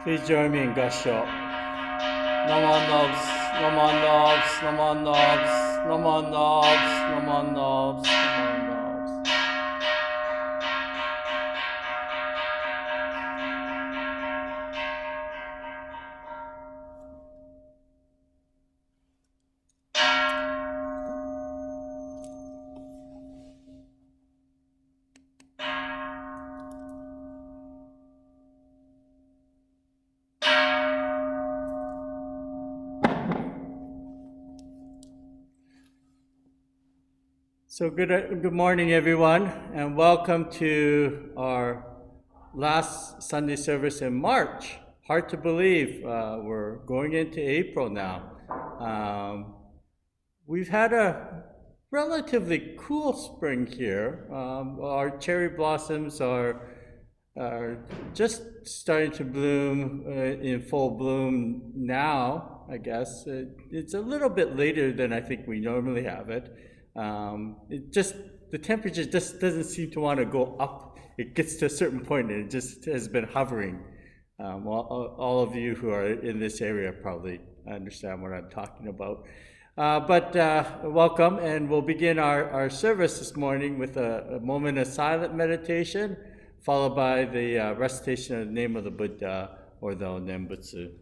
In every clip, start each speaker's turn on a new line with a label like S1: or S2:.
S1: Please join me in Gusho. Naman Nobs, Naman Nobs, Naman Nobs, Naman Nobs, Naman Nobs, Naman Nobs. So good morning, everyone, and welcome to our last Sunday service in March. Hard to believe we're going into April now. We've had a relatively cool spring here. Our cherry blossoms are just starting to bloom in full bloom now, I guess. It's a little bit later than I think we normally have it. The temperature just doesn't seem to want to go up. It gets to a certain point and it just has been hovering. All of you who are in this area probably understand what I'm talking about. But welcome, and we'll begin our service this morning with a moment of silent meditation, followed by the recitation of the name of the Buddha, or the Nembutsu.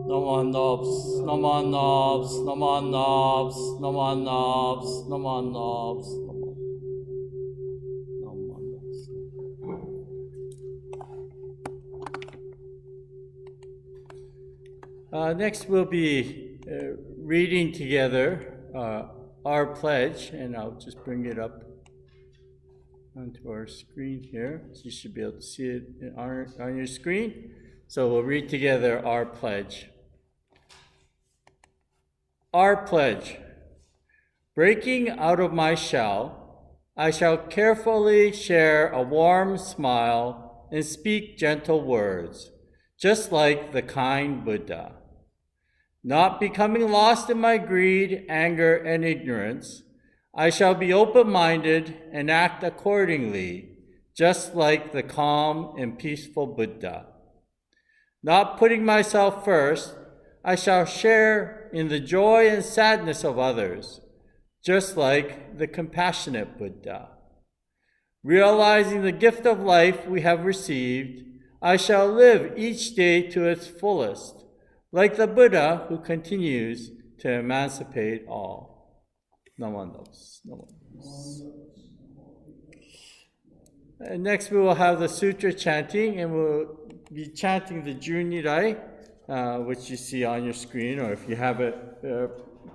S1: Naman Nobs, Naman Nobs, Naman Nobs, Naman Nobs, Naman Nobs, Naman Nobs. Next we'll be reading together our pledge, and I'll just bring it up onto our screen here. So you should be able to see it on your screen. So we'll read together our pledge. Our pledge. Breaking out of my shell, I shall carefully share a warm smile and speak gentle words, just like the kind Buddha. Not becoming lost in my greed, anger, and ignorance, I shall be open-minded and act accordingly, just like the calm and peaceful Buddha. Not putting myself first, I shall share in the joy and sadness of others, just like the compassionate Buddha. Realizing the gift of life we have received, I shall live each day to its fullest, like the Buddha who continues to emancipate all. Namandos. And next we will have the sutra chanting, and we'll be chanting the Junirai, which you see on your screen, or if you have it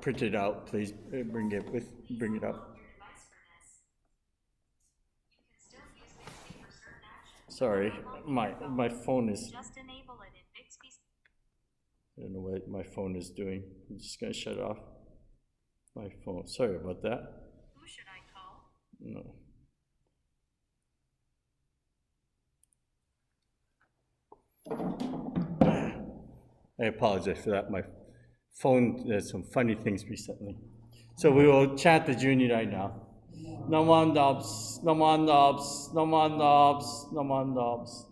S1: printed out, please bring it up. Sorry, my phone is. I don't know what my phone is doing. I'm just gonna shut off my phone. Sorry about that.
S2: Who should I call?
S1: No. I apologize for that. My phone, there's some funny things recently. So we will chant the Juni right now. Namandabs, namandabs, namandabs, namandabs.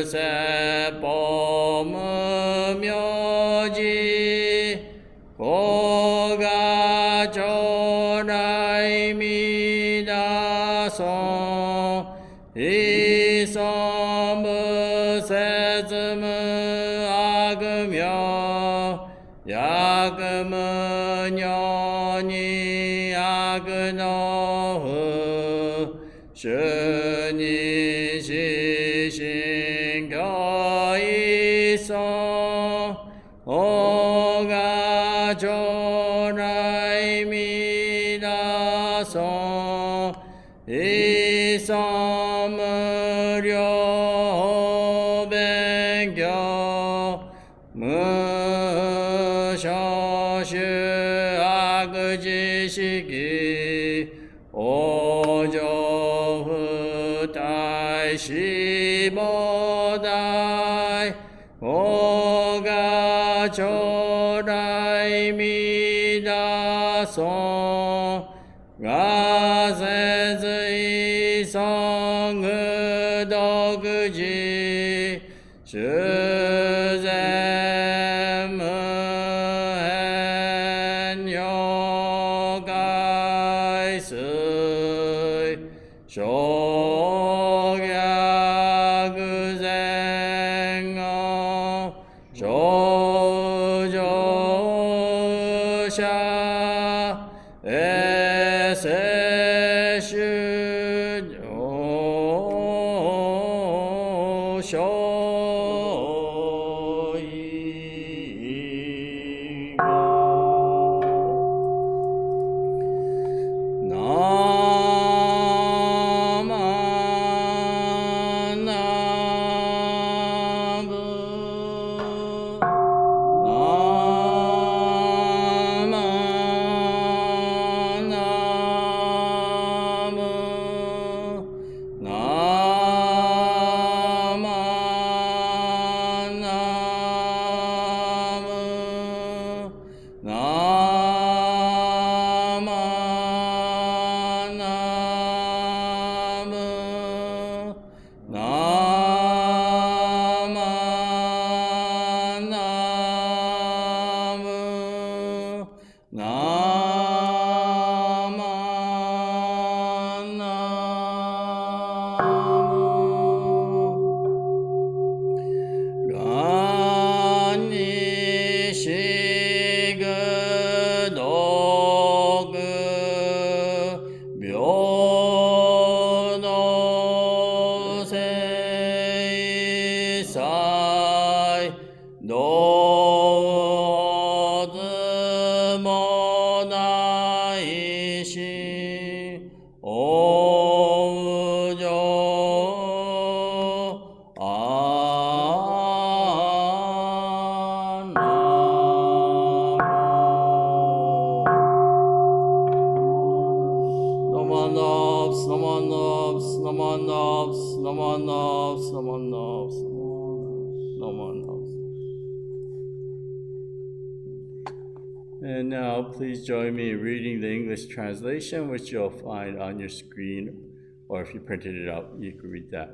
S1: 세법무묘지 고가 조라이 미다소 이섬무 세즈무 악으며 야금은 연이 악은어흐 주니 시신겨있어 오가 조라이 미다소 이섬무려 뱅겨 무셔슈 악지식이 오조후 다이시보다이 오가 조라이 미다소 가세즈 이성의 덕지 주제무hen 요가이스의 쇼약의생어 조조샤 에세슈 And now please join me in reading the English translation, which you'll find on your screen, or if you printed it out, you can read that.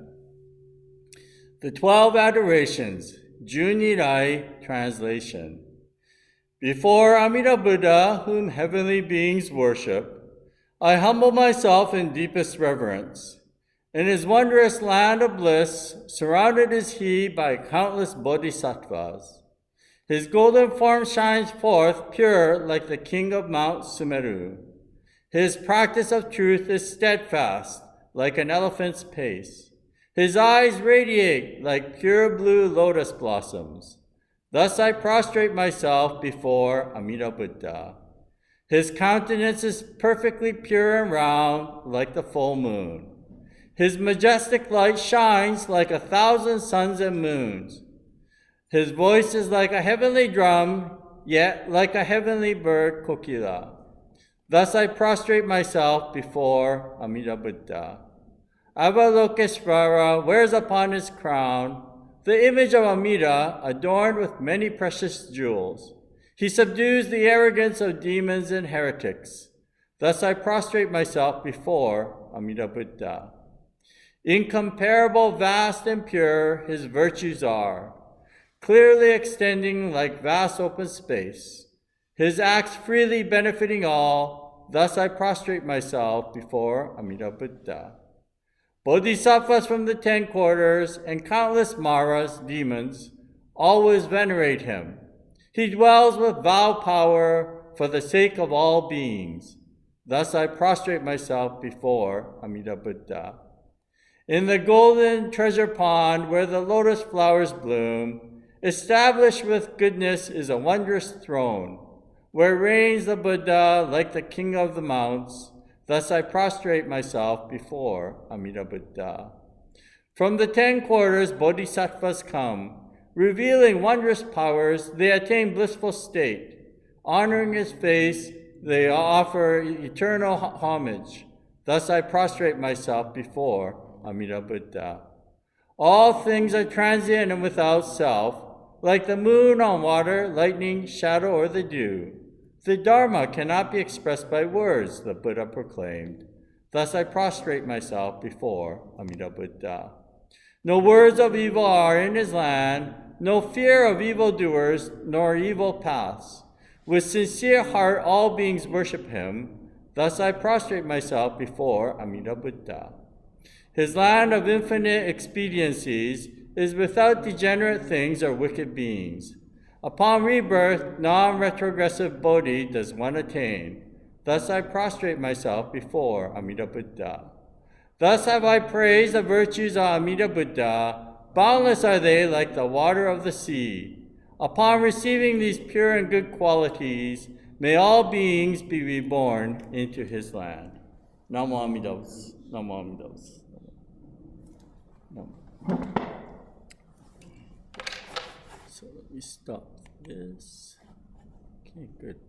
S1: The 12 Adorations, Junirai translation. Before Amida Buddha, whom heavenly beings worship, I humble myself in deepest reverence. In his wondrous land of bliss, surrounded is he by countless bodhisattvas. His golden form shines forth pure like the king of Mount Sumeru. His practice of truth is steadfast like an elephant's pace. His eyes radiate like pure blue lotus blossoms. Thus I prostrate myself before Amida Buddha. His countenance is perfectly pure and round like the full moon. His majestic light shines like 1,000 suns and moons. His voice is like a heavenly drum, yet like a heavenly bird, kokila. Thus I prostrate myself before Amida Buddha. Avalokiteshvara wears upon his crown the image of Amida adorned with many precious jewels. He subdues the arrogance of demons and heretics. Thus I prostrate myself before Amida Buddha. Incomparable, vast, and pure his virtues are, clearly extending like vast open space, his acts freely benefiting all. Thus I prostrate myself before Amida Buddha. Bodhisattvas from the 10 quarters and countless Maras, demons, always venerate him. He dwells with vow power for the sake of all beings. Thus I prostrate myself before Amida Buddha. In the golden treasure pond where the lotus flowers bloom, established with goodness is a wondrous throne, where reigns the Buddha like the king of the mounts. Thus I prostrate myself before Amida Buddha. From the 10 quarters bodhisattvas come, revealing wondrous powers. They attain blissful state. Honoring his face, they offer eternal homage. Thus I prostrate myself before Amida Buddha. All things are transient and without self, like the moon on water, lightning, shadow, or the dew. The Dharma cannot be expressed by words, the Buddha proclaimed. Thus I prostrate myself before Amida Buddha. No words of evil are in his land, no fear of evildoers, nor evil paths. With sincere heart all beings worship him. Thus I prostrate myself before Amida Buddha. His land of infinite expediencies is without degenerate things or wicked beings. Upon rebirth, non-retrogressive bodhi does one attain. Thus I prostrate myself before Amida Buddha. Thus have I praised the virtues of Amida Buddha. Boundless are they like the water of the sea. Upon receiving these pure and good qualities, may all beings be reborn into his land. Namo Amida Butsu. Namo Amida Butsu. So let me stop this. Okay, good.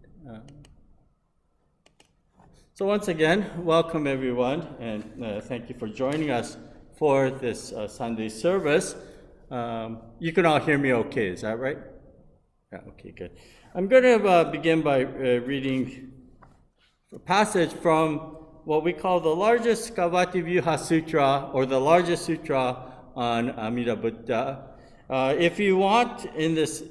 S1: So once again, welcome everyone, and thank you for joining us for this Sunday service. You can all hear me okay, is that right? Yeah, okay, good. I'm going to begin by reading a passage from what we call the largest Kavati Vyuha Sutra, or the largest sutra on Amida Buddha. If you want, in this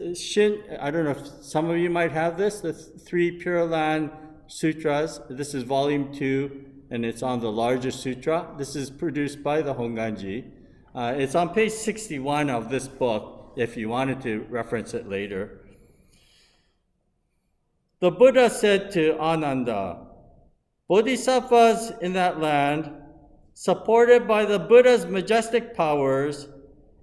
S1: I don't know if some of you might have this, the 3 Pure Land Sutras. This is volume 2, and it's on the largest sutra. This is produced by the Honganji. It's on page 61 of this book, if you wanted to reference it later. The Buddha said to Ananda, Bodhisattvas in that land, supported by the Buddha's majestic powers,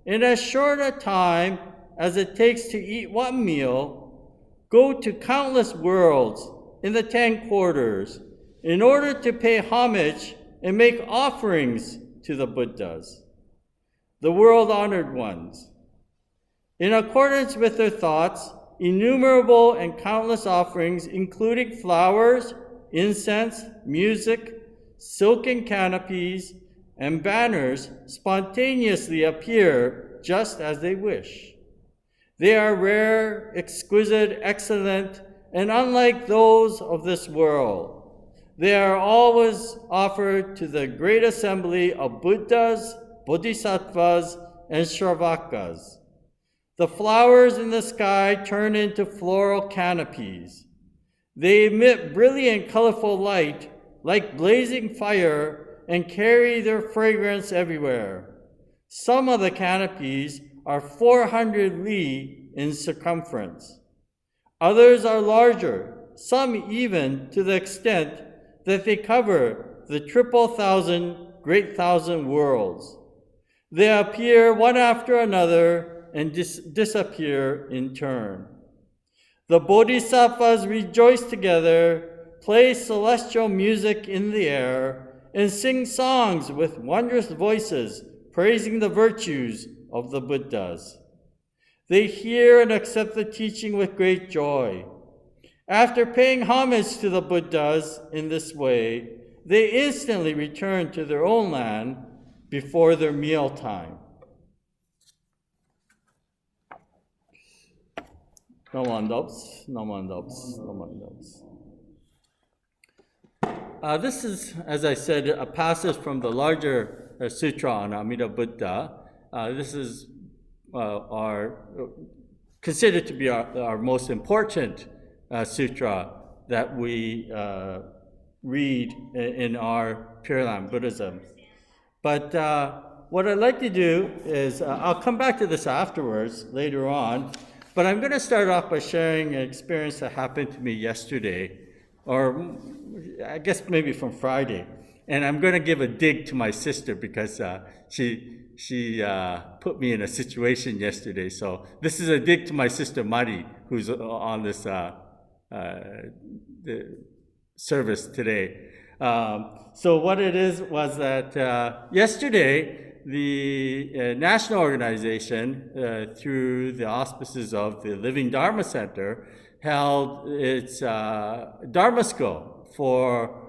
S1: in as short a time as it takes to eat one meal, go to countless worlds in the 10 quarters in order to pay homage and make offerings to the Buddhas, the world-honored ones. In accordance with their thoughts, innumerable and countless offerings, including flowers, incense, music, silken canopies, and banners, spontaneously appear just as they wish. They are rare, exquisite, excellent, and unlike those of this world. They are always offered to the great assembly of Buddhas, Bodhisattvas, and Shravakas. The flowers in the sky turn into floral canopies. They emit brilliant, colorful light like blazing fire and carry their fragrance everywhere. Some of the canopies are 400 li in circumference. Others are larger, some even to the extent that they cover the 1,000,000 thousand worlds. They appear one after another and disappear in turn. The bodhisattvas rejoice together, play celestial music in the air, and sing songs with wondrous voices, praising the virtues of the Buddhas. They hear and accept the teaching with great joy. After paying homage to the Buddhas in this way, they instantly return to their own land before their meal time. No one doubts. This is, as I said, a passage from the larger sutra on Amida Buddha. This is considered to be our most important sutra that we read in our Pure Land Buddhism. But what I'd like to do is, I'll come back to this afterwards, later on, but I'm going to start off by sharing an experience that happened to me yesterday, or I guess maybe from Friday. And I'm going to give a dig to my sister because she put me in a situation yesterday. So this is a dig to my sister Mari, who's on this service today. So what it is was that yesterday, the national organization, through the auspices of the Living Dharma Center, held its Dharma School for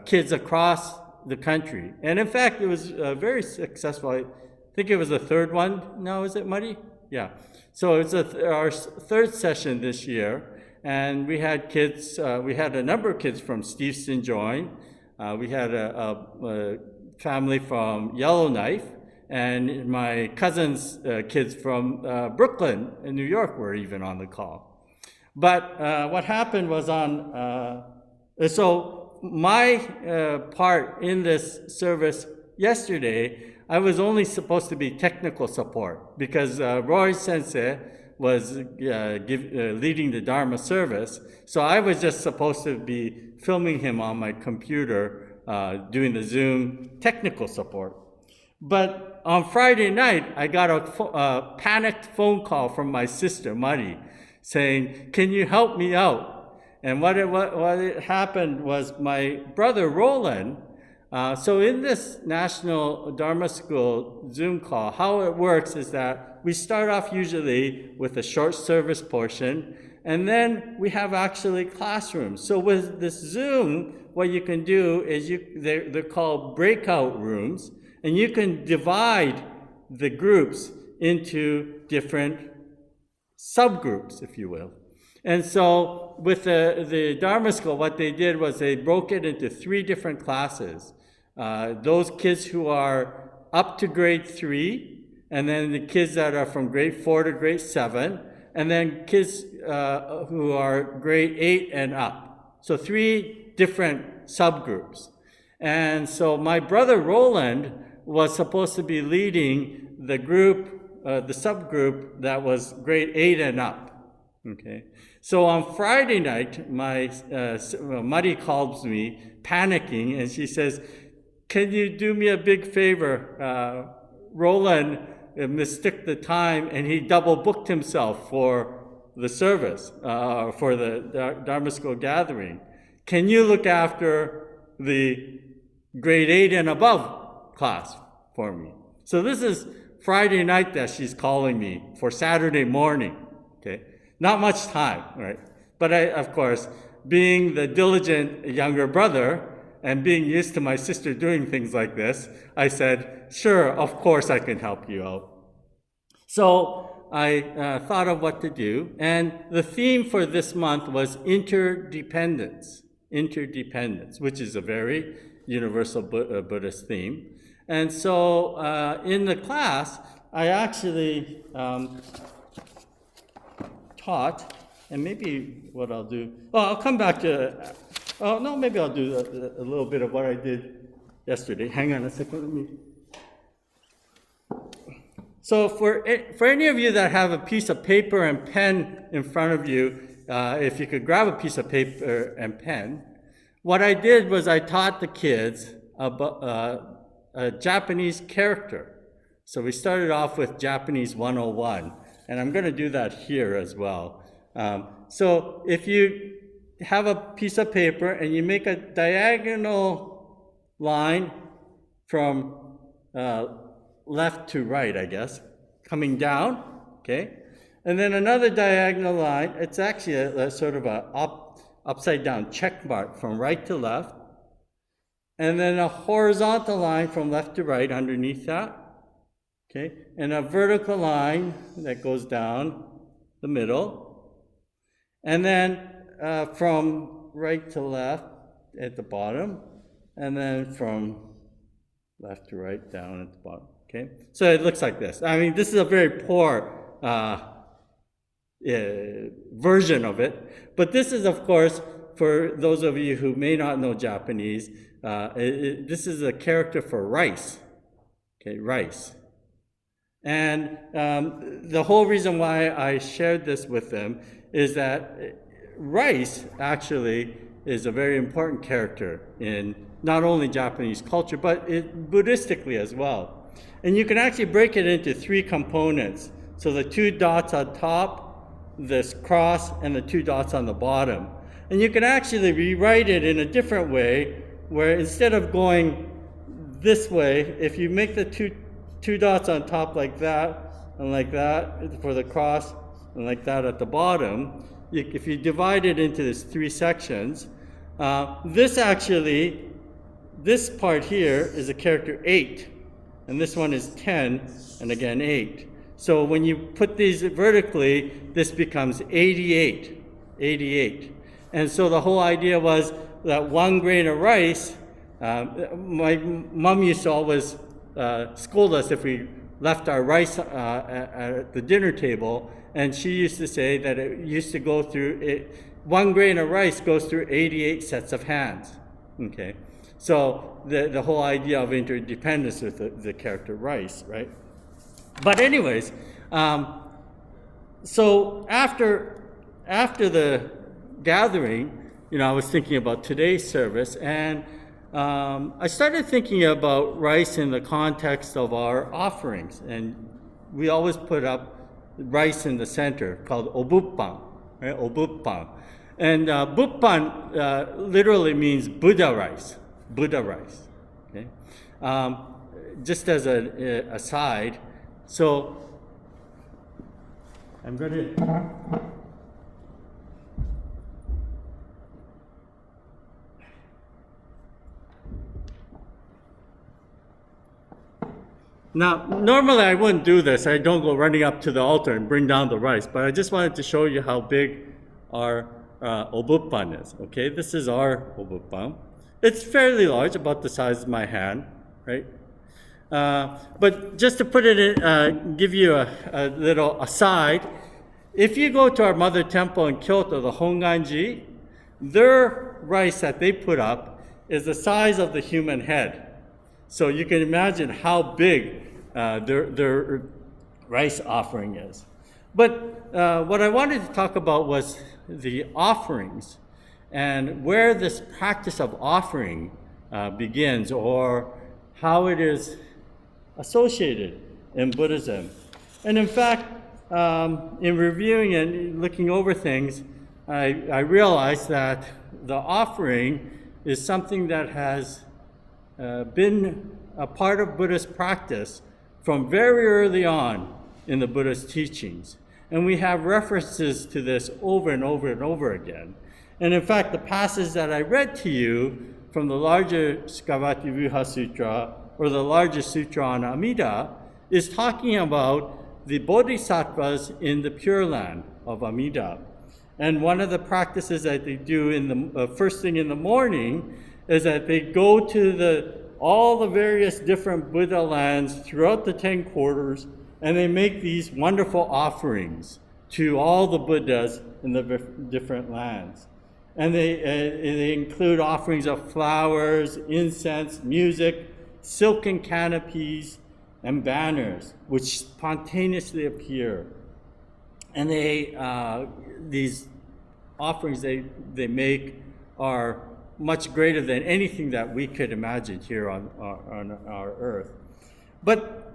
S1: kids across the country. And in fact, it was very successful. I think it was the third one. No, is it Muddy? Yeah. So it's our third session this year. And we had kids, we had a number of kids from Steveston join. We had a family from Yellowknife, and my cousin's kids from Brooklyn in New York were even on the call. But what happened was so my part in this service yesterday, I was only supposed to be technical support because Roy Sensei was leading the Dharma service. So I was just supposed to be filming him on my computer, doing the Zoom technical support. But on Friday night, I got a panicked phone call from my sister, Mari, saying, "Can you help me out?" And what happened was my brother, Roland, so in this National Dharma School Zoom call, how it works is that we start off usually with a short service portion, and then we have actually classrooms. So with this Zoom, what you can do is they're called breakout rooms, and you can divide the groups into different subgroups, if you will. And so with the Dharma School, what they did was they broke it into 3 different classes. Those kids who are up to grade 3, and then the kids that are from grade 4 to grade 7, and then kids who are grade 8 and up. So 3 different subgroups. And so my brother Roland was supposed to be leading the group, the subgroup that was grade 8 and up. Okay. So on Friday night, my Mari calls me panicking, and she says, "Can you do me a big favor? Roland mistook the time, and he double booked himself for the service, for the Dharma School gathering. Can you look after the grade 8 and above class for me?" So this is Friday night that she's calling me for Saturday morning. Okay, not much time, right? But I, of course, being the diligent younger brother and being used to my sister doing things like this, I said, "Sure, of course I can help you out." So I thought of what to do, and the theme for this month was interdependence, which is a very universal Buddhist theme. And so in the class, I actually taught, and maybe what I'll do, I'll come back to, maybe I'll do a little bit of what I did yesterday. Hang on a second, let me. So for any of you that have a piece of paper and pen in front of you, if you could grab a piece of paper and pen, what I did was I taught the kids about a Japanese character. So we started off with Japanese 101, and I'm going to do that here as well. So if you have a piece of paper and you make a diagonal line from left to right, I guess, coming down, okay? And then another diagonal line, it's actually a sort of a upside down check mark from right to left. And then a horizontal line from left to right underneath that, okay? And a vertical line that goes down the middle. And then from right to left at the bottom. And then from left to right, down at the bottom. Okay, so it looks like this. I mean, this is a very poor version of it, but this is, of course, for those of you who may not know Japanese, this is a character for rice. Okay, rice. And the whole reason why I shared this with them is that rice actually is a very important character in not only Japanese culture, but Buddhistically as well. And you can actually break it into three components. So the two dots on top, this cross, and the two dots on the bottom. And you can actually rewrite it in a different way, where instead of going this way, if you make the two dots on top like that, and like that for the cross, and like that at the bottom, if you divide it into these three sections, this part here is a character 8, and this one is 10, and again 8. So when you put these vertically, this becomes 88, 88. And so the whole idea was that 1 grain of rice, my mom used to always scold us if we left our rice at the dinner table, and she used to say that it used to go through, 1 grain of rice goes through 88 sets of hands. Okay, so the whole idea of interdependence with the character rice, right? But anyways, so after the gathering, I was thinking about today's service, and I started thinking about rice in the context of our offerings, and we always put up rice in the center called obuppan, right? Obuppan. And buppan literally means Buddha rice, okay? Just as an aside, so I'm going to... Now, normally I wouldn't do this. I don't go running up to the altar and bring down the rice, but I just wanted to show you how big our obuppan is, okay? This is our obuppan. It's fairly large, about the size of my hand, right? But just to put it in, give you a little aside, if you go to our mother temple in Kyoto, the Honganji, their rice that they put up is the size of the human head. So you can imagine how big their rice offering is. But what I wanted to talk about was the offerings and where this practice of offering begins, or how it is associated in Buddhism. And in fact, in reviewing and looking over things, I realized that the offering is something that has been a part of Buddhist practice from very early on in the Buddhist teachings. And we have references to this over and over and over again. And in fact, the passage that I read to you from the larger Skavati Vyuha Sutra, or the larger sutra on Amida, is talking about the bodhisattvas in the Pure Land of Amida. And one of the practices that they do in the first thing in the morning is that they go to all the various different Buddha lands throughout the 10 quarters, and they make these wonderful offerings to all the Buddhas in the different lands. And they include offerings of flowers, incense, music, silken canopies, and banners, which spontaneously appear. And these offerings they make are much greater than anything that we could imagine here on our earth. But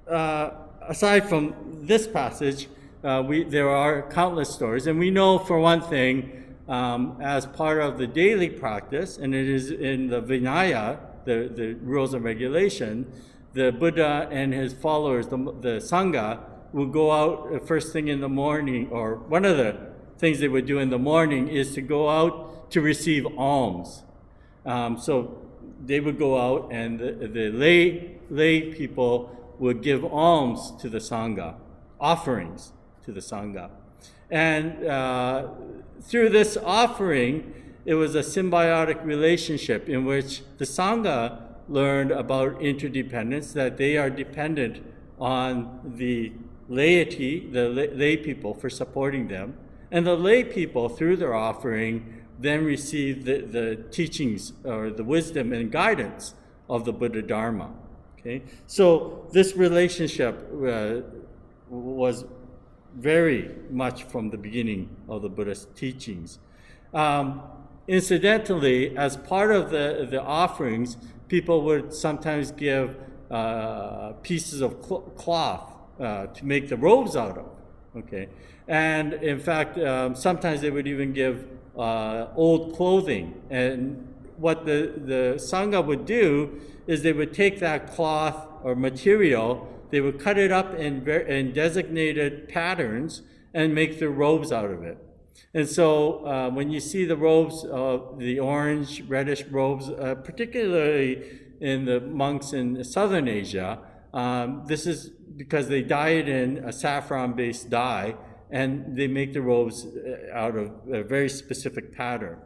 S1: aside from this passage, there are countless stories, and we know for one thing, as part of the daily practice, and it is in the Vinaya, the rules and regulation, the Buddha and his followers, the Sangha, will go out first thing in the morning, or one of the things they would do in the morning is to go out to receive alms. So they would go out, and the lay people would give alms to the Sangha, offerings to the Sangha. And through this offering, it was a symbiotic relationship in which the Sangha learned about interdependence, that they are dependent on the laity, the lay people, for supporting them. And the lay people, through their offering, then receive the teachings or the wisdom and guidance of the Buddha Dharma. Okay? So this relationship was very much from the beginning of the Buddha's teachings. Incidentally, as part of the offerings, people would sometimes give pieces of cloth to make the robes out of. Okay, and in fact, sometimes they would even give old clothing. And what the Sangha would do is they would take that cloth or material, they would cut it up in designated patterns and make the robes out of it. And so when you see the robes, the orange, reddish robes, particularly in the monks in Southern Asia, this is because they dye it in a saffron-based dye, and they make the robes out of a very specific pattern.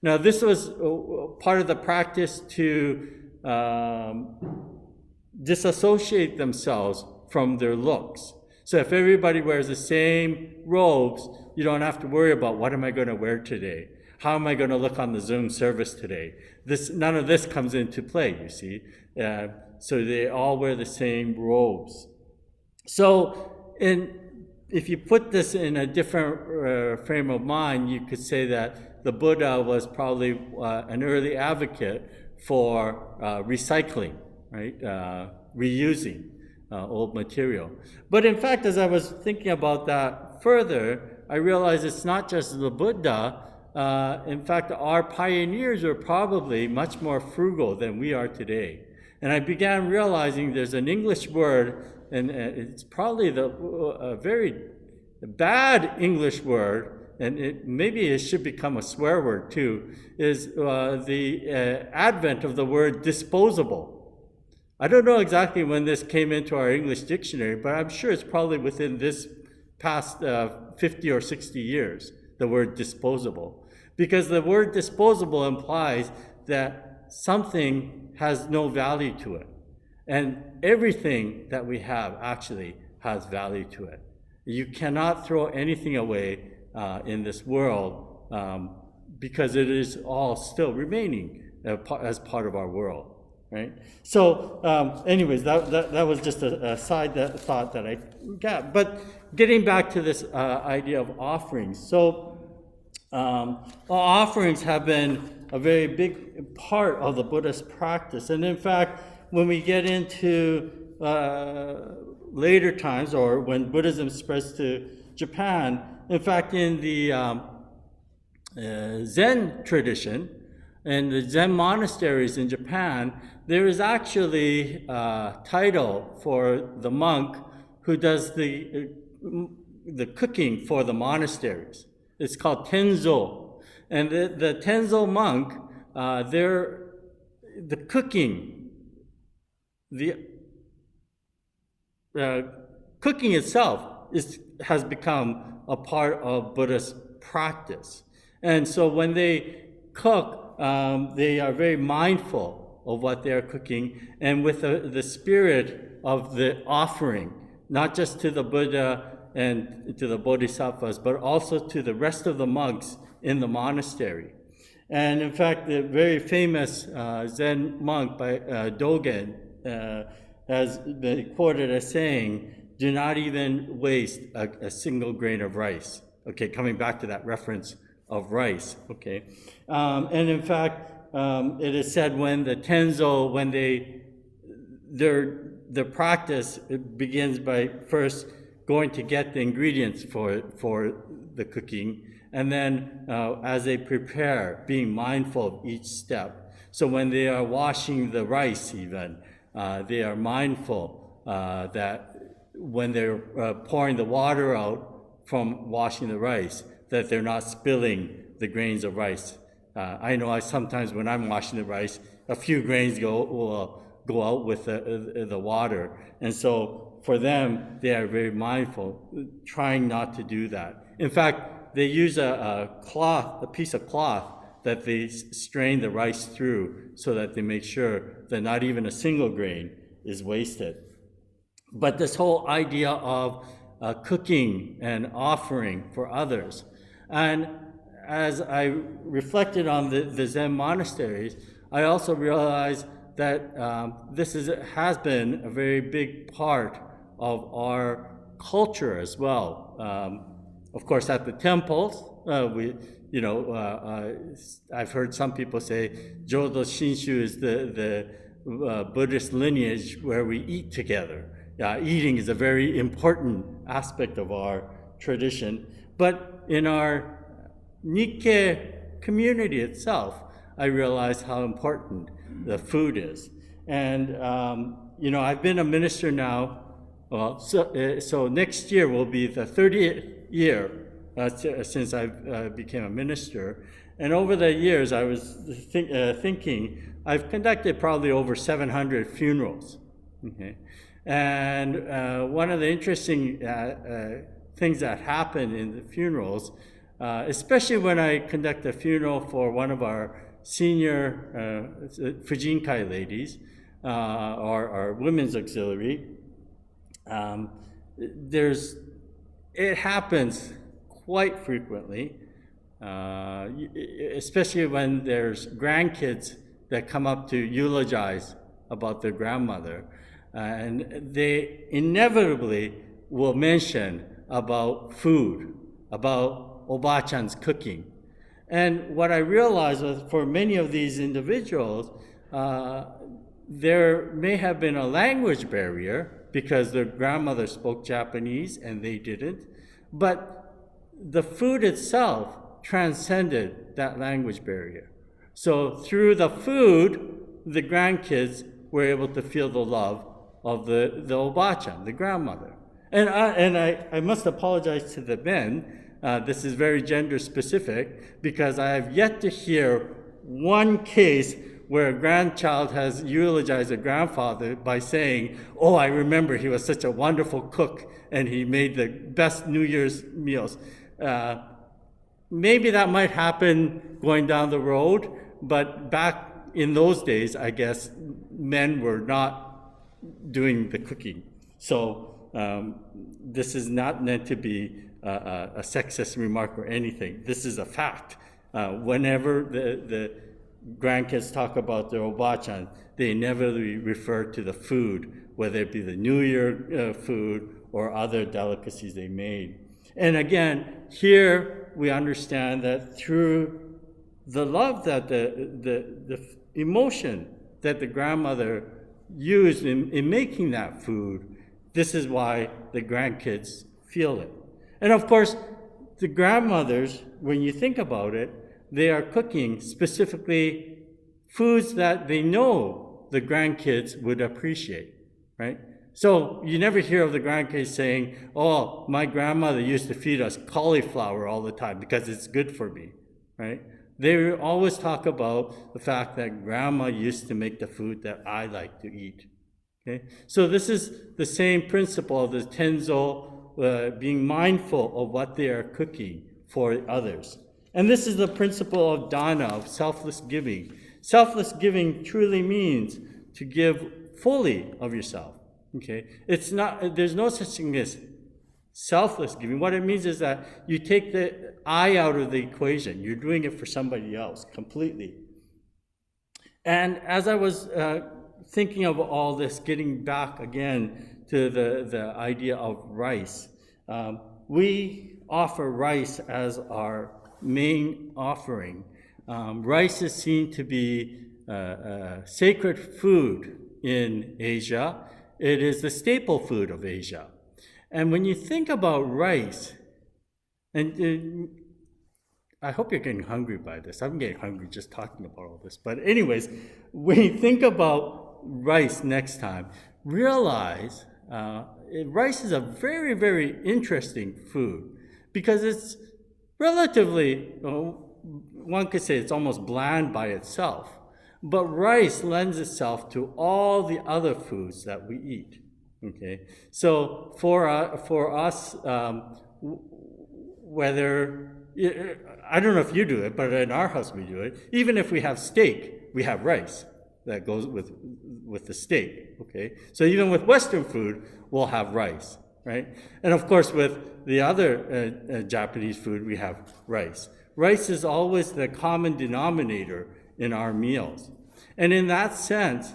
S1: Now, this was part of the practice to disassociate themselves from their looks. So if everybody wears the same robes, you don't have to worry about what am I going to wear today? How am I going to look on the Zoom service today? None of this comes into play, you see. So they all wear the same robes. So if you put this in a different frame of mind, you could say that the Buddha was probably an early advocate for recycling, right? Reusing old material. But in fact, as I was thinking about that further, I realized it's not just the Buddha. In fact, our pioneers were probably much more frugal than we are today. And I began realizing there's an English word, and it's probably a very bad English word, and maybe it should become a swear word too, is the advent of the word disposable. I don't know exactly when this came into our English dictionary, but I'm sure it's probably within this past 50 or 60 years, the word disposable. Because the word disposable implies that something has no value to it. And everything that we have actually has value to it. You cannot throw anything away in this world because it is all still remaining as part of our world. Right. So, anyways, that was just a side thought that I got. But getting back to this idea of offerings, so offerings have been a very big part of the Buddhist practice, and in fact, when we get into later times, or when Buddhism spreads to Japan, in fact, in the Zen tradition, in the Zen monasteries in Japan, there is actually a title for the monk who does the cooking for the monasteries. It's called Tenzo. And the Tenzo monk, the cooking, cooking itself has become a part of Buddhist practice. And so when they cook, they are very mindful of what they are cooking, and with the spirit of the offering, not just to the Buddha and to the Bodhisattvas, but also to the rest of the monks in the monastery. And in fact, the very famous Zen monk by Dogen has been quoted as saying, "Do not even waste a single grain of rice." Okay, coming back to that reference of rice. Okay, and in fact, it is said when the Tenzo, when their practice begins by first going to get the ingredients for the cooking, and then as they prepare, being mindful of each step. So when they are washing the rice even, they are mindful that when they're pouring the water out from washing the rice, that they're not spilling the grains of rice. I know sometimes when I'm washing the rice, a few grains will go out with the water. And so for them, they are very mindful, trying not to do that. In fact, they use a piece of cloth that they strain the rice through so that they make sure that not even a single grain is wasted. But this whole idea of cooking and offering for others. And as I reflected on the Zen monasteries, I also realized that this has been a very big part of our culture as well. Of course, at the temples, I've heard some people say Jodo Shinshu is the Buddhist lineage where we eat together. Eating is a very important aspect of our tradition. But in our Nikkei community itself, I realized how important the food is. And, I've been a minister now. Well, so next year will be the 30th year since I became a minister. And over the years, I was thinking, I've conducted probably over 700 funerals. Okay? And one of the interesting things that happen in the funerals, especially when I conduct a funeral for one of our senior Fujinkai ladies, our women's auxiliary, it happens quite frequently, especially when there's grandkids that come up to eulogize about their grandmother. And they inevitably will mention about food, about Oba-chan's cooking. And what I realized was for many of these individuals, there may have been a language barrier because their grandmother spoke Japanese and they didn't. But the food itself transcended that language barrier. So through the food, the grandkids were able to feel the love of the Oba-chan, the grandmother. And I must apologize to the men. This is very gender specific because I have yet to hear one case where a grandchild has eulogized a grandfather by saying, "Oh, I remember he was such a wonderful cook and he made the best New Year's meals." Maybe that might happen going down the road, but back in those days, I guess men were not doing the cooking. So this is not meant to be a sexist remark or anything. This is a fact. Whenever the grandkids talk about their Oba-chan, they inevitably refer to the food, whether it be the New Year food or other delicacies they made. And again, here we understand that through the love that the emotion that the grandmother used in making that food, this is why the grandkids feel it. And of course, the grandmothers, when you think about it, they are cooking specifically foods that they know the grandkids would appreciate, right? So you never hear of the grandkids saying, "Oh, my grandmother used to feed us cauliflower all the time because it's good for me," right? They always talk about the fact that grandma used to make the food that I like to eat. Okay? So this is the same principle of the Tenzo, being mindful of what they are cooking for others. And this is the principle of dana, of selfless giving. Selfless giving truly means to give fully of yourself. Okay? It's not, there's no such thing as selfless giving. What it means is that you take the I out of the equation. You're doing it for somebody else completely. And as I was thinking of all this, getting back again to the idea of rice, we offer rice as our main offering. Rice is seen to be sacred food in Asia. It is the staple food of Asia. And when you think about rice, and I hope you're getting hungry by this. I'm getting hungry just talking about all this. But anyways, when you think about rice next time, realize rice is a very, very interesting food because it's relatively, one could say it's almost bland by itself. But rice lends itself to all the other foods that we eat. Okay, so for us, whether I don't know if you do it, but in our house we do it. Even if we have steak, we have rice that goes with the steak, okay? So even with Western food, we'll have rice, right? And of course, with the other Japanese food, we have rice. Rice is always the common denominator in our meals. And in that sense,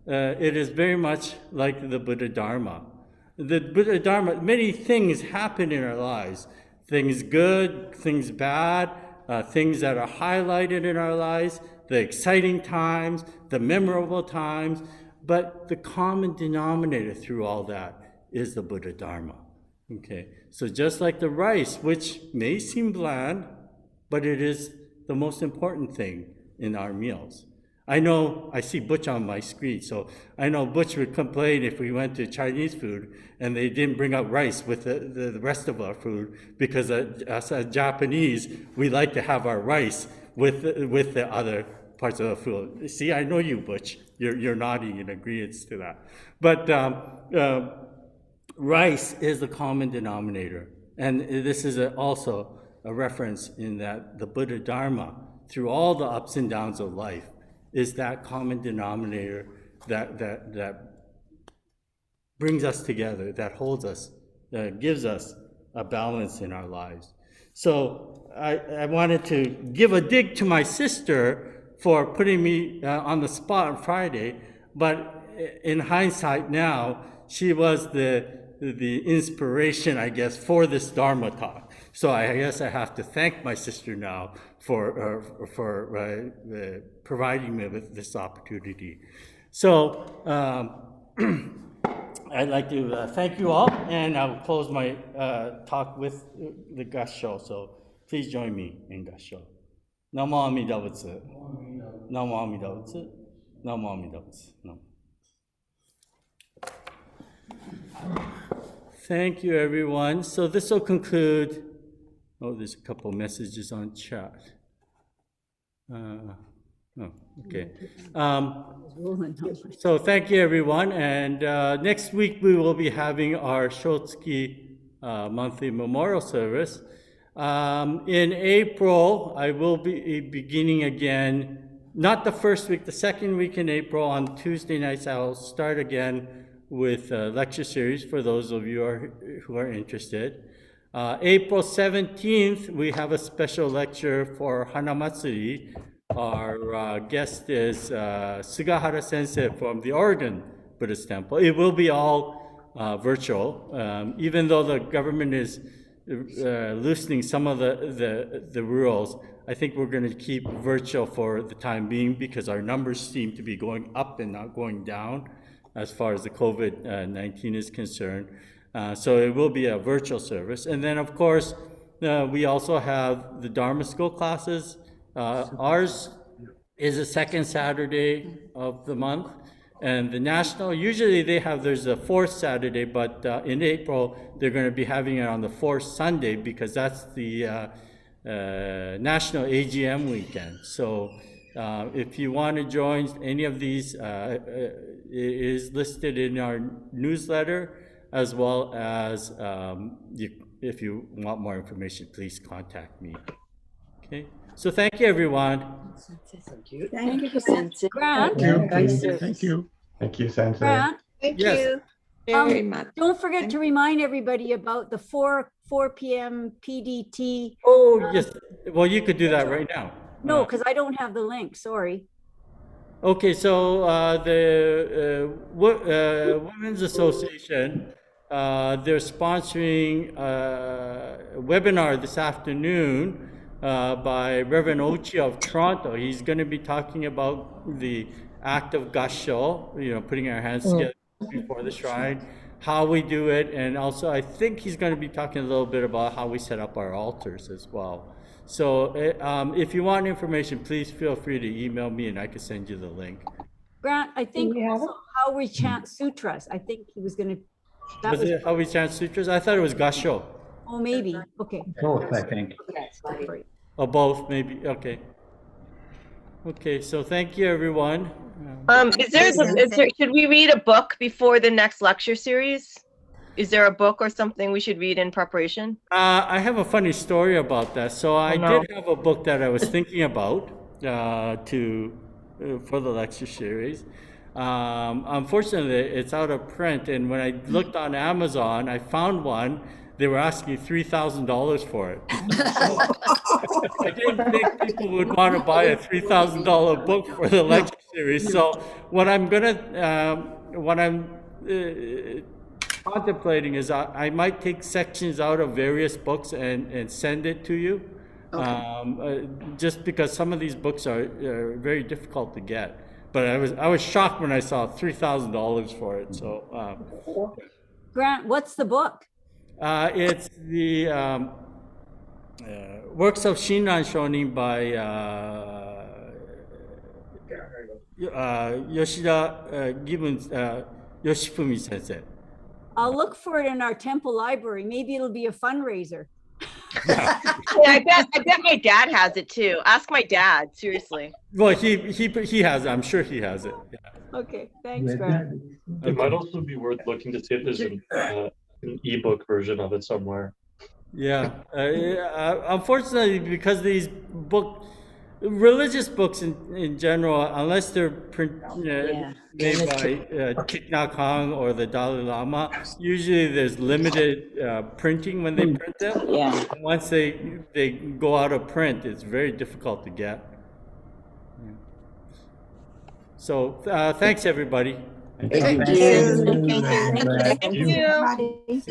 S1: it is very much like the Buddha Dharma. The Buddha Dharma, many things happen in our lives. Things good, things bad, things that are highlighted in our lives, the exciting times, the memorable times, but the common denominator through all that is the Buddha Dharma. Okay, so just like the rice, which may seem bland, but it is the most important thing in our meals. I know, I see Butch on my screen, so I know Butch would complain if we went to Chinese food and they didn't bring out rice with the rest of our food, because as a Japanese, we like to have our rice with the other parts of the food. See, I know you, Butch. You're nodding in agreement to that. But rice is the common denominator. And this is also a reference in that the Buddha Dharma, through all the ups and downs of life, is that common denominator that brings us together, that holds us, that gives us a balance in our lives. So I wanted to give a dig to my sister for putting me on the spot on Friday, but in hindsight now, she was the inspiration, I guess, for this Dharma talk. So I guess I have to thank my sister now for providing me with this opportunity. So I'd like to thank you all, and I'll close my talk with the Gassho. So please join me in Gassho. Namo Amida Butsu. Namo Amida Butsu. Namo Amida Butsu. Thank you, everyone. So this will conclude. Oh, there's a couple messages on chat. Okay. So thank you, everyone. And next week we will be having our Shotsuki monthly memorial service. In April, I will be beginning again, not the first week, the second week in April. On Tuesday nights, I'll start again with a lecture series for those of you who are interested. April 17th, we have a special lecture for Hanamatsuri. Our guest is Sugahara Sensei from the Oregon Buddhist Temple. It will be all virtual, even though the government is loosening some of the rules. I think we're going to keep virtual for the time being because our numbers seem to be going up and not going down as far as the COVID-19 is concerned. So it will be a virtual service. And then, of course, we also have the Dharma School classes. Ours is the second Saturday of the month. And the national, usually there's a fourth Saturday, but in April, they're going to be having it on the fourth Sunday because that's the national AGM weekend. So if you want to join any of these, it is listed in our newsletter, as well as if you want more information, please contact me. Okay, so thank you, everyone.
S2: Thank you.
S3: Thank you, Sensei.
S4: Grant?
S2: Thank you.
S5: Thank you, Sensei.
S4: Grant,
S3: Thank
S1: Yes.
S3: you.
S4: very much. Don't forget to remind everybody about the 4 p.m. PDT.
S1: Oh, yes. Well, you could do that right now.
S4: No, because I don't have the link, sorry.
S1: Okay, so the Women's Association, they're sponsoring a webinar this afternoon by Reverend Ochi of Toronto. He's going to be talking about the act of gassho, putting our hands together before the shrine, how we do it, and also I think he's going to be talking a little bit about how we set up our altars as well. So if you want information, please feel free to email me and I can send you the link.
S4: Grant, I think also how we chant sutras. I think he was going to.
S1: Was it how we chant sutras? I thought it was gassho.
S4: Oh, maybe. Okay.
S5: Both, I think.
S4: Sorry.
S1: Or both, maybe. Okay. Okay, so thank you, everyone.
S6: Should we read a book before the next lecture series?
S3: Is there a book or something we should read in preparation?
S1: I have a funny story about that. So I
S3: no.
S1: did have a book that I was thinking about for the lecture series. Unfortunately, it's out of print, and when I looked on Amazon, I found one. They were asking $3,000 for it. I didn't think people would want to buy a $3,000 book for the lecture series. So what I'm contemplating is I might take sections out of various books and send it to you. Just because some of these books are very difficult to get. But I was shocked when I saw $3,000 for it. So
S4: Grant, what's the book?
S1: it's the works of Shinran Shonin by Yoshida Gibbons Yoshifumi Sensei.
S4: I'll look for it in our temple library. Maybe it'll be a fundraiser.
S3: Yeah, I bet my dad has it too. Ask my dad, seriously.
S1: Well, he has it. I'm sure he has it. Yeah.
S4: Okay, thanks, Grant.
S5: It might also be worth looking to see if there's an ebook version of it somewhere.
S1: Yeah. Unfortunately, because these religious books in general, unless they're made by Thich Nhat Hanh or the Dalai Lama, usually there's limited printing when they print them.
S4: Yeah.
S1: And once they go out of print, it's very difficult to get. Yeah. So thanks, everybody.
S2: Thank
S3: you.
S2: Thank
S3: you.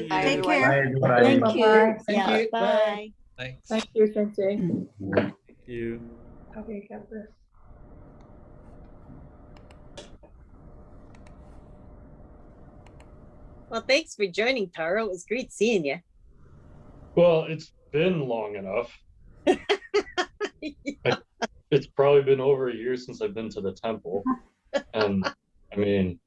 S2: Take care.
S4: Thank you.
S2: Thank
S4: Yeah,
S2: you.
S4: bye.
S6: Thanks.
S2: Thank you, Sensei.
S1: Thank you.
S2: Okay, got this.
S7: Well, thanks for joining, Taro. It was great seeing you.
S5: Well, it's been long enough. It's probably been over a year since I've been to the temple. And I mean,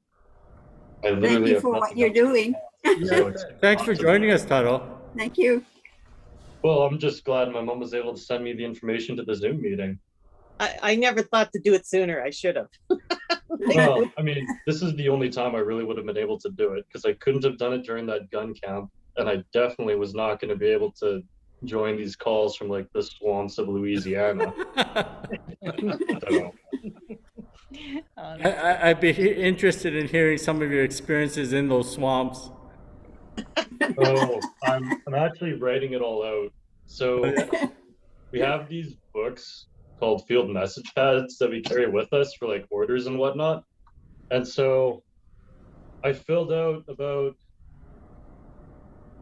S5: I literally
S2: Thank you
S5: have
S2: for what
S5: nothing
S2: you're
S5: else to
S2: doing.
S5: do, so it's
S1: Thanks for
S5: awesome.
S1: joining us, Taro.
S2: Thank you.
S5: Well, I'm just glad my mom was able to send me the information to the Zoom meeting.
S7: I never thought to do it sooner. I should have.
S5: Well, I mean, this is the only time I really would have been able to do it because I couldn't have done it during that gun camp. And I definitely was not going to be able to join these calls from like the swamps of Louisiana. So,
S1: I'd be interested in hearing some of your experiences in those swamps.
S5: oh, I'm actually writing it all out. So we have these books called field message pads that we carry with us for like orders and whatnot. And so I filled out about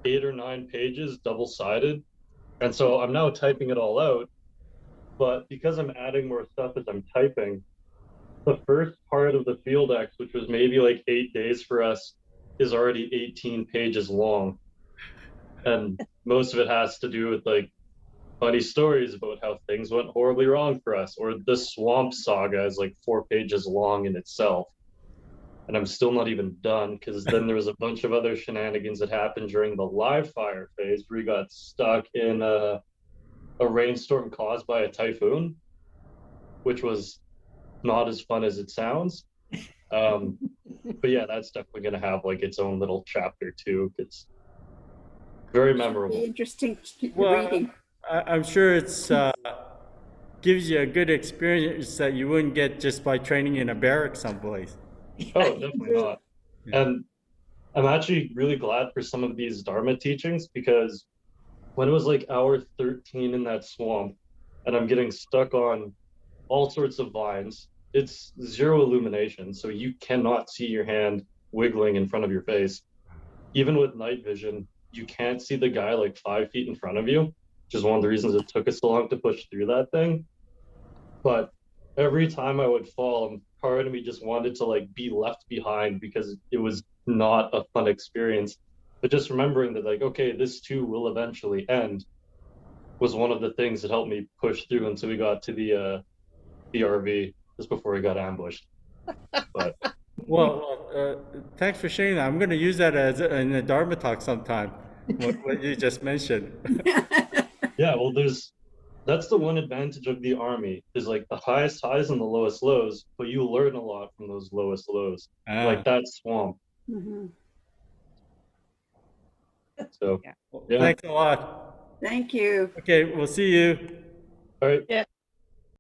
S5: 8 or 9 pages double-sided. And so I'm now typing it all out. But because I'm adding more stuff as I'm typing, the first part of the field X, which was maybe like 8 days for us, is already 18 pages long. And most of it has to do with like funny stories about how things went horribly wrong for us, or the swamp saga is like 4 pages long in itself. And I'm still not even done because then there was a bunch of other shenanigans that happened during the live fire phase where we got stuck in a rainstorm caused by a typhoon, which was not as fun as it sounds. But yeah, that's definitely going to have like its own little chapter too. It's very memorable.
S2: Interesting
S1: Well,
S2: reading.
S1: I'm sure it's gives you a good experience that you wouldn't get just by training in a barrack someplace.
S5: Oh, definitely not. And I'm actually really glad for some of these Dharma teachings because when it was like hour 13 in that swamp and I'm getting stuck on all sorts of vines, it's zero illumination. So you cannot see your hand wiggling in front of your face. Even with night vision, you can't see the guy like 5 feet in front of you, which is one of the reasons it took us so long to push through that thing. But every time I would fall, part of me just wanted to like be left behind because it was not a fun experience. But just remembering that like, okay, this too will eventually end was one of the things that helped me push through until we got to the RV just before we got ambushed. But
S1: Well, thanks for sharing that. I'm going to use that as in a Dharma talk sometime. What you just mentioned.
S5: yeah, well, that's the one advantage of the army is like the highest highs and the lowest lows, but you learn a lot from those lowest lows, like that swamp.
S4: Mhm.
S5: So,
S3: Yeah.
S5: yeah.
S1: Thanks a lot.
S2: Thank you.
S1: Okay, we'll see you.
S5: All right.
S3: Yeah.